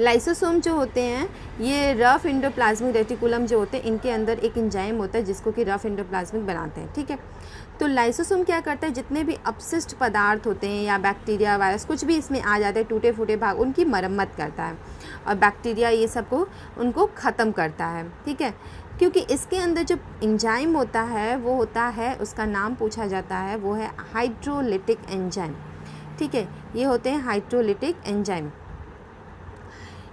लाइसोसोम जो होते हैं ये रफ एंडोप्लाज्मिक रेटिकुलम जो होते हैं, इनके अंदर एक एंजाइम होता है जिसको कि रफ एंडोप्लाज्मिक बनाते हैं, ठीक है। तो लाइसोसोम क्या करता है, जितने भी अपशिष्ट पदार्थ होते हैं या बैक्टीरिया, वायरस, कुछ भी इसमें आ जाते हैं, टूटे फूटे भाग, उनकी मरम्मत करता है और बैक्टीरिया ये सब को उनको ख़त्म करता है, ठीक है। क्योंकि इसके अंदर जो एंजाइम होता है वो होता है, उसका नाम पूछा जाता है, वो है हाइड्रोलिटिक एंजाइम, ठीक है। ये होते हैं हाइड्रोलिटिक एंजाइम।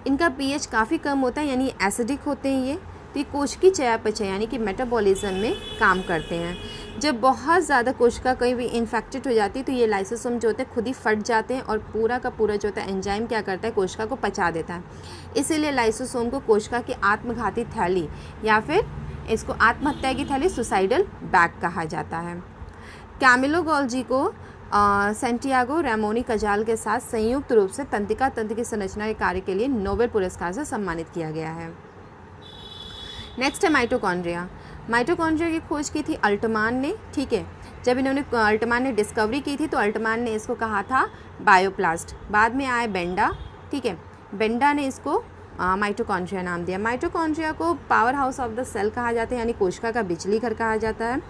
इनका पीएच काफ़ी कम होता है, यानी एसिडिक होते हैं ये। तो ये कोशिकीय चयापचय यानी कि मेटाबॉलिज्म में काम करते हैं। जब बहुत ज़्यादा कोशिका कहीं भी इन्फेक्टेड हो जाती है तो ये लाइसोसोम जो होते हैं खुद ही फट जाते हैं और पूरा का पूरा जो होता है एंजाइम क्या करता है, कोशिका को पचा देता है। इसीलिए लाइसोसोम को कोशिका की आत्मघाती थैली या फिर इसको आत्महत्या की थैली, सुसाइडल बैग कहा जाता है। कैमिलो गोल्जी को सैंटियागो रैमोनी कजाल के साथ संयुक्त रूप से तंत्रिका तंत्र की संरचना के कार्य के लिए नोबेल पुरस्कार से सम्मानित किया गया है। नेक्स्ट है माइटोकॉन्ड्रिया। माइटोकॉन्ड्रिया की खोज की थी अल्टमान ने, ठीक है। जब अल्टमान ने डिस्कवरी की थी तो अल्टमान ने इसको कहा था बायोप्लास्ट। बाद में आए बेंडा, ठीक है। बेंडा ने इसको माइटोकॉन्ड्रिया नाम दिया। माइटोकॉन्ड्रिया को power house of the cell कहा जाता है, यानी कोशिका का बिजली घर कहा जाता है।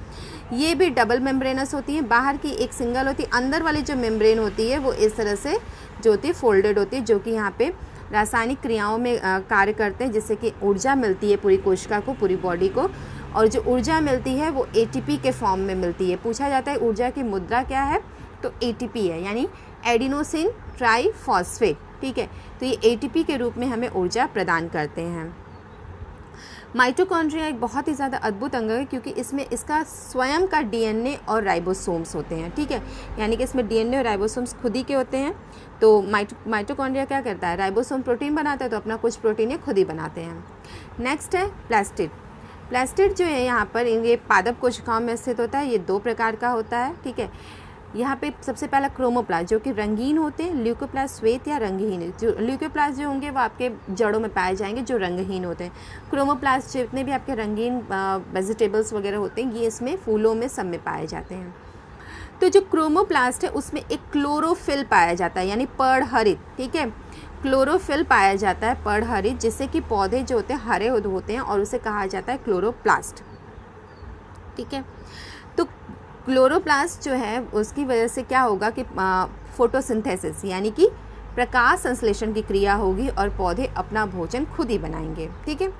ये भी डबल मेम्ब्रेनस होती है, बाहर की एक सिंगल होती है, अंदर वाली जो मेम्ब्रेन होती है वो इस तरह से जो होती है फोल्डेड होती है, जो कि यहाँ पे रासायनिक क्रियाओं में कार्य करते हैं, जिससे कि ऊर्जा मिलती है पूरी कोशिका को, पूरी बॉडी को। और जो ऊर्जा मिलती है वो ATP के फॉर्म में मिलती है। पूछा जाता है ऊर्जा की मुद्रा क्या है, तो ATP है, यानी एडिनोसिन ट्राइफॉस्फेट, ठीक है। तो ये ATP के रूप में हमें ऊर्जा प्रदान करते हैं। माइटोकॉन्ड्रिया एक बहुत ही ज़्यादा अद्भुत अंग है, क्योंकि इसमें इसका स्वयं का DNA और राइबोसोम्स होते हैं, ठीक है। यानी कि इसमें DNA और राइबोसोम्स खुद ही के होते हैं। तो माइटोकॉन्ड्रिया क्या करता है, राइबोसोम प्रोटीन बनाता है, तो अपना कुछ प्रोटीन ये खुद ही बनाते हैं। नेक्स्ट है प्लास्टिड। प्लास्टिड जो है यहाँ पर ये पादप कोशिकाओं में स्थित होता है। ये 2 प्रकार का होता है, ठीक है। यहाँ पे सबसे पहला क्रोमोप्लास्ट जो कि रंगीन होते हैं, ल्यूकोप्लास्ट श्वेत या रंगहीन। जो ल्यूकोप्लास्ट जो होंगे वो आपके जड़ों में पाए जाएंगे जो रंगहीन होते हैं। क्रोमोप्लास्ट जितने भी आपके रंगीन वेजिटेबल्स वगैरह होते हैं ये इसमें फूलों में सब में पाए जाते हैं। तो जो क्रोमोप्लास्ट है उसमें एक क्लोरोफिल पाया जाता है, यानी पर्णहरित, ठीक है। क्लोरोफिल पाया जाता है पर्णहरित, जिससे कि पौधे जो होते हैं हरे होते हैं और उसे कहा जाता है क्लोरोप्लास्ट, ठीक है। तो क्लोरोप्लास्ट जो है उसकी वजह से क्या होगा कि फोटोसिंथेसिस यानी कि प्रकाश संश्लेषण की क्रिया होगी और पौधे अपना भोजन खुद ही बनाएंगे, ठीक है।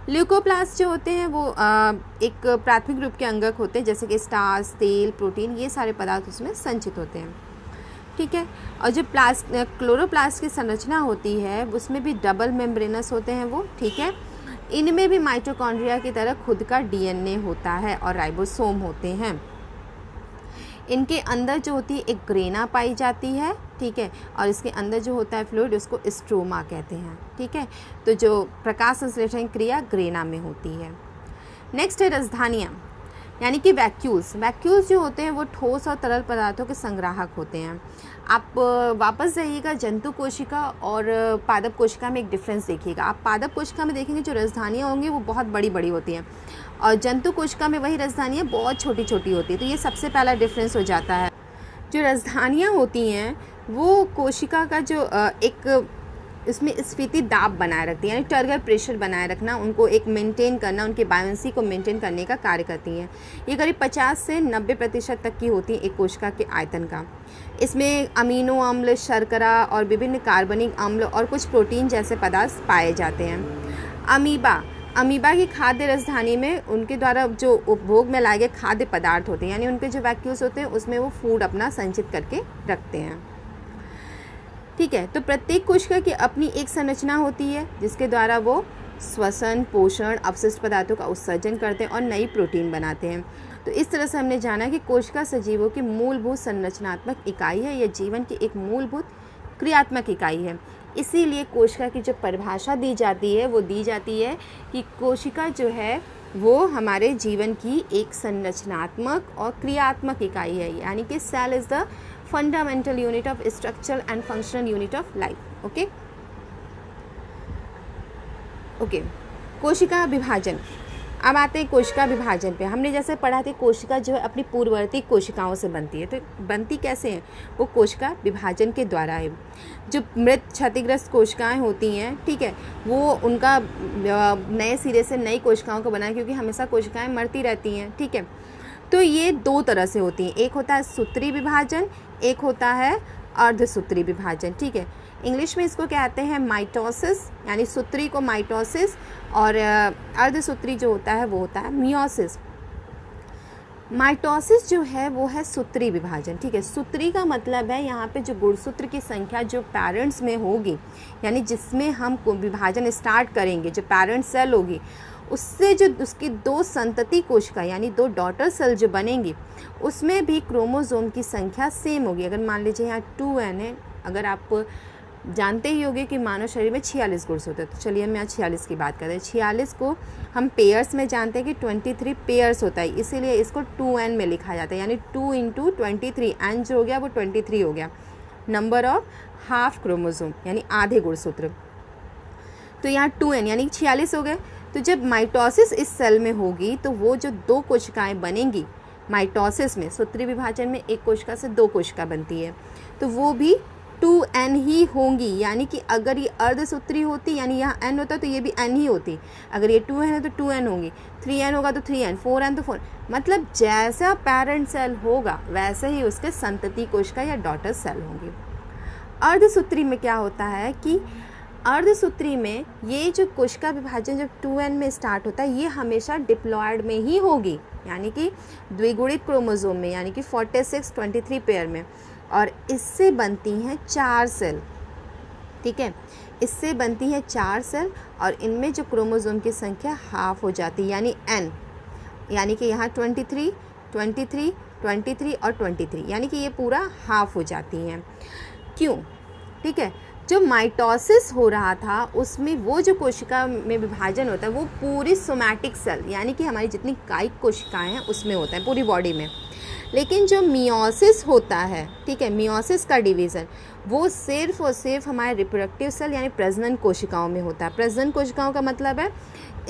ल्यूकोप्लास्ट जो होते हैं वो एक प्राथमिक रूप के अंगक होते हैं, जैसे कि स्टार्च, तेल, प्रोटीन, ये सारे पदार्थ उसमें संचित होते हैं, ठीक है। और जो क्लोरोप्लास्ट की संरचना होती है उसमें भी डबल मेम्ब्रेनस होते हैं वो, ठीक है। इनमें भी माइटोकॉन्ड्रिया की तरह खुद का DNA होता है और राइबोसोम होते हैं। इनके अंदर जो होती है एक ग्रेना पाई जाती है, ठीक है। और इसके अंदर जो होता है फ्लूइड उसको स्ट्रोमा कहते हैं, ठीक है। तो जो प्रकाश संश्लेषण क्रिया ग्रेना में होती है। नेक्स्ट है राजधानियाँ यानी कि वैक्यूल्स। वैक्यूल्स जो होते हैं वो ठोस और तरल पदार्थों के संग्राहक होते हैं। आप वापस जाइएगा जंतु कोशिका और पादप कोशिका में एक डिफरेंस देखिएगा। आप पादप कोशिका में देखेंगे जो राजधानियाँ होंगी वो बहुत बड़ी बड़ी होती हैं और जंतु कोशिका में वही राजधानियाँ बहुत छोटी छोटी होती है। तो ये सबसे पहला डिफरेंस हो जाता है। जो राजधानियाँ होती हैं वो कोशिका का जो एक इसमें स्फीति दाब बनाए रखती है, यानी टर्गर प्रेशर बनाए रखना, उनको एक मेंटेन करना, उनके बायोंसी को मेंटेन करने का कार्य करती हैं। ये करीब 50 से 90% तक की होती है एक कोशिका के आयतन का। इसमें अमीनो अम्ल, शर्करा और विभिन्न कार्बनिक अम्ल और कुछ प्रोटीन जैसे पदार्थ पाए जाते हैं। अमीबा की खाद्य राजधानी में उनके द्वारा जो उपभोग में लाए गए खाद्य पदार्थ होते हैं, यानी उनके जो वैक्यूल्स होते हैं उसमें वो फूड अपना संचित करके रखते हैं, ठीक है। तो प्रत्येक कोशिका की अपनी एक संरचना होती है जिसके द्वारा वो श्वसन, पोषण, अपशिष्ट पदार्थों का उत्सर्जन करते हैं और नई प्रोटीन बनाते हैं। तो इस तरह से हमने जाना कि कोशिका सजीवों की मूलभूत संरचनात्मक इकाई है, यह जीवन की एक मूलभूत क्रियात्मक इकाई है। इसीलिए कोशिका की जो परिभाषा दी जाती है वो दी जाती है कि कोशिका जो है वो हमारे जीवन की एक संरचनात्मक और क्रियात्मक इकाई है, यानी कि cell is the fundamental unit of structural and functional unit of life, okay। Okay, कोशिका विभाजन। अब आते हैं कोशिका विभाजन पे। हमने जैसे पढ़ा था कोशिका जो है अपनी पूर्ववर्ती कोशिकाओं से बनती है, तो बनती कैसे है, वो कोशिका विभाजन के द्वारा है। जो मृत क्षतिग्रस्त कोशिकाएं होती हैं, ठीक है, वो उनका नए सिरे से नई कोशिकाओं को बनाए, क्योंकि हमेशा कोशिकाएं मरती रहती हैं, ठीक है। तो ये दो तरह से होती हैं, एक होता है सूत्री विभाजन, एक होता है अर्धसूत्री विभाजन, ठीक है। इंग्लिश में इसको कहते हैं माइटोसिस, यानी सूत्री को माइटोसिस, और अर्धसूत्री जो होता है वो होता है मियोसिस। माइटोसिस जो है वो है सूत्री विभाजन, ठीक है। सूत्री का मतलब है यहाँ पे जो गुणसूत्र की संख्या जो पेरेंट्स में होगी, यानी जिसमें हम विभाजन स्टार्ट करेंगे, जो पेरेंट सेल होगी, उससे जो उसकी दो संतति कोशिका यानी दो डॉटर सेल जो बनेंगी, उसमें भी क्रोमोसोम की संख्या सेम होगी। अगर मान लीजिए यहाँ 2n है, अगर आप जानते ही होंगे कि मानव शरीर में 46 गुणसूत्र होते हैं, तो चलिए हम यहाँ 46 की बात करें। 46 को हम पेयर्स में जानते हैं कि 23 पेयर्स होता है, इसीलिए इसको 2n में लिखा जाता है, यानी 2 × 23, n जो हो गया वो 23 हो गया, नंबर ऑफ हाफ क्रोमोसोम यानी आधे गुणसूत्र। तो यहाँ 2n यानी 46 हो गए। तो जब माइटोसिस इस सेल में होगी तो वो जो दो कोशिकाएं बनेंगी माइटोसिस में, सूत्री विभाजन में एक कोशिका से दो कोशिका बनती है, तो वो भी 2n ही होंगी। यानी कि अगर ये अर्धसूत्री होती, यानी यहाँ n होता तो ये भी n ही होती, अगर ये 2n है तो 2n होंगी, 3n होगा तो 3n, 4n तो 4, मतलब जैसा पेरेंट सेल होगा वैसे ही उसके संतति कोशिका या डॉटर सेल होंगी। अर्धसूत्री में क्या होता है कि अर्धसूत्री में ये जो कोशिका विभाजन जब 2n में स्टार्ट होता है, ये हमेशा डिप्लॉयड में ही होगी, यानी कि द्विगुणित क्रोमोसोम में, यानी कि 46, 23 पेयर में, और इससे बनती हैं 4 सेल, ठीक है। इससे बनती हैं 4 सेल और इनमें जो क्रोमोसोम की संख्या हाफ हो जाती है, यानी n, यानी कि यहाँ 23, 23, 23 और 23, यानी कि ये पूरा हाफ हो जाती हैं। क्यों, ठीक है। जो माइटोसिस हो रहा था उसमें वो जो कोशिका में विभाजन होता है वो पूरी सोमैटिक सेल, यानी कि हमारी जितनी कायिक कोशिकाएं हैं उसमें होता है, पूरी बॉडी में। लेकिन जो मियोसिस होता है, ठीक है, मियोसिस का डिवीज़न वो सिर्फ और सिर्फ हमारे रिप्रोडक्टिव सेल यानी प्रजनन कोशिकाओं में होता है। प्रजनन कोशिकाओं का मतलब है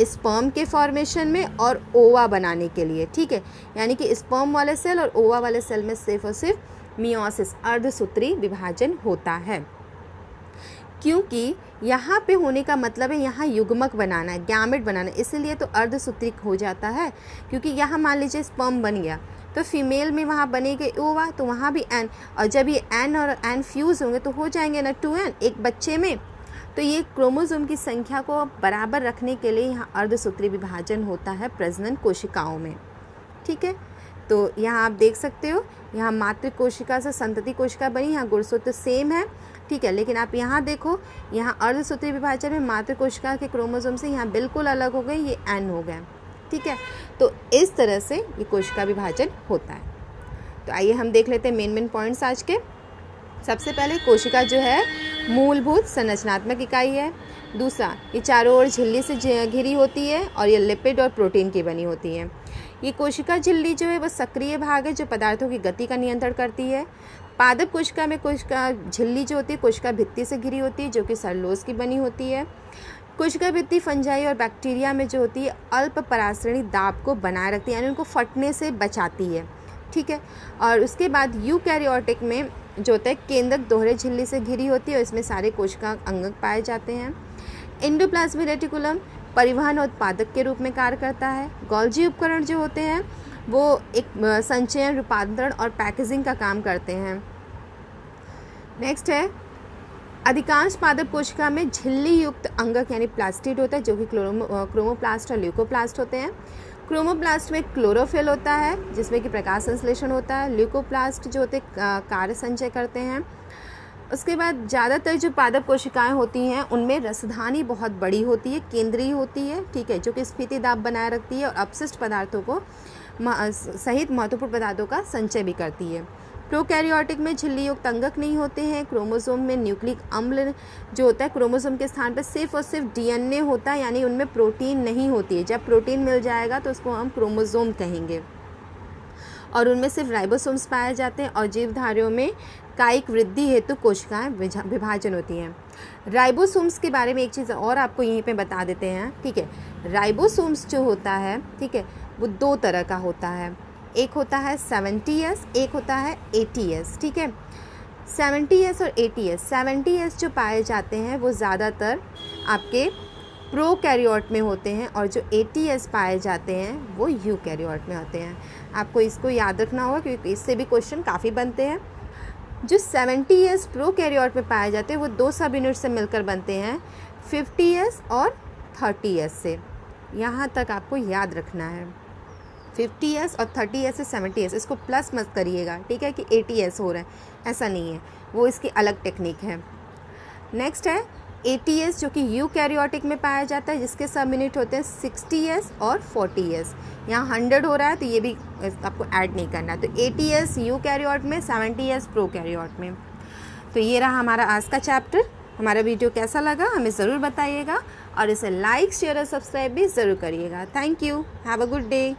स्पर्म के फॉर्मेशन में और ओवा बनाने के लिए, ठीक है, यानी कि स्पर्म वाले सेल और ओवा वाले सेल में सिर्फ और सिर्फ मियोसिस अर्धसूत्री विभाजन होता है। क्योंकि यहाँ पे होने का मतलब है यहाँ युग्मक बनाना है, गैमेट बनाना है, इसीलिए तो अर्धसूत्री हो जाता है। क्योंकि यहाँ मान लीजिए स्पर्म बन गया तो फीमेल में वहाँ बनेगी ओवा, तो वहाँ भी n, और जब ये n और n फ्यूज़ होंगे तो हो जाएंगे ना 2n एक बच्चे में। तो ये क्रोमोसोम की संख्या को बराबर रखने के लिए यहाँ अर्धसूत्री विभाजन होता है प्रजनन कोशिकाओं में, ठीक है। तो यहाँ आप देख सकते हो, यहाँ मातृ कोशिका से संतति कोशिका बनी, यहाँ गुणसूत्र सेम है, ठीक है। लेकिन आप यहाँ देखो, यहाँ अर्धसूत्री विभाजन में मातृ कोशिका के क्रोमोसोम से यहाँ बिल्कुल अलग हो गए, ये n हो गए, ठीक है। तो इस तरह से ये कोशिका विभाजन होता है। तो आइए हम देख लेते हैं मेन पॉइंट्स आज के। सबसे पहले कोशिका जो है मूलभूत संरचनात्मक इकाई है। दूसरा, ये चारों ओर झिल्ली से घिरी होती है और ये लिपिड और प्रोटीन की बनी होती है। ये कोशिका झिल्ली जो है वो सक्रिय भाग है जो पदार्थों की गति का नियंत्रण करती है। पादप कोशिका में कोशिका झिल्ली जो होती है कोशिका भित्ति से घिरी होती है जो कि सेलुलोज की बनी होती है। कोशिका भित्ति फंजाई और बैक्टीरिया में जो होती है अल्प परासरणी दाब को बनाए रखती है, यानी उनको फटने से बचाती है, ठीक है। और उसके बाद यूकैरियोटिक में जो होता है केंद्रक दोहरे झिल्ली से घिरी होती है और इसमें सारे कोशिका अंगक पाए जाते हैं। एंडोप्लाज्मिक रेटिकुलम परिवहन और उत्पादक के रूप में कार्य करता है। गोल्जी उपकरण जो होते हैं वो एक संचयन, रूपांतरण और पैकेजिंग का काम करते हैं। नेक्स्ट है, अधिकांश पादप कोशिका में झिल्ली युक्त अंगक यानी प्लास्टिड होता है जो कि क्रोमोप्लास्ट और ल्यूकोप्लास्ट होते हैं। क्रोमोप्लास्ट में क्लोरोफिल होता है जिसमें कि प्रकाश संश्लेषण होता है। ल्यूकोप्लास्ट जो होते कार्य संचय करते हैं। उसके बाद ज़्यादातर जो पादप कोशिकाएं होती हैं उनमें रसधानी बहुत बड़ी होती है, केंद्रीय होती है, ठीक है, जो कि स्फीति दाब बनाए रखती है और अपशिष्ट पदार्थों को सहित महत्वपूर्ण पदार्थों का संचय भी करती है। प्रोकैरियोटिक में झिल्ली युक्त अंगक नहीं होते हैं। क्रोमोसोम में न्यूक्लिक अम्ल जो होता है क्रोमोसोम के स्थान पर सिर्फ और सिर्फ डीएनए होता है, यानी उनमें प्रोटीन नहीं होती है। जब प्रोटीन मिल जाएगा तो उसको हम क्रोमोसोम कहेंगे। और उनमें सिर्फ राइबोसोम्स पाए जाते हैं और जीवधारियों में कायिक वृद्धि हेतु कोशिकाएं विभाजन होती हैं। राइबोसोम्स के बारे में एक चीज़ और आपको यहीं पे बता देते हैं, ठीक है। राइबोसोम्स जो होता है, ठीक है, वो 2 तरह का होता है। एक होता है 70S, एक होता है 80S, ठीक है। 70S और 80S, 70S जो पाए जाते हैं वो ज़्यादातर आपके प्रोकैरियोट में होते हैं और जो 80S पाए जाते हैं वो यूकैरियोट में होते हैं। आपको इसको याद रखना होगा क्योंकि इससे भी क्वेश्चन काफ़ी बनते हैं। जो 70S प्रोकैरियोट में पाए जाते हैं वो 2 सब यूनिट से मिलकर बनते हैं, 50S और 30S से। यहाँ तक आपको याद रखना है। 50S और 30S से 70S, इसको प्लस मत करिएगा, ठीक है, कि 80S हो रहा है, ऐसा नहीं है, वो इसकी अलग टेक्निक है। नेक्स्ट है 80S जो कि यूकैरियोटिक में पाया जाता है, जिसके सब यूनिट होते हैं 60S और 40S। यहाँ 100 हो रहा है तो ये भी आपको ऐड नहीं करना है। तो 80S यूकैरियोट में, 70S प्रोकैरियोट में। तो ये रहा हमारा आज का चैप्टर। हमारा वीडियो कैसा लगा हमें ज़रूर बताइएगा और इसे लाइक, शेयर और सब्सक्राइब भी ज़रूर करिएगा। Thank you, have a good day.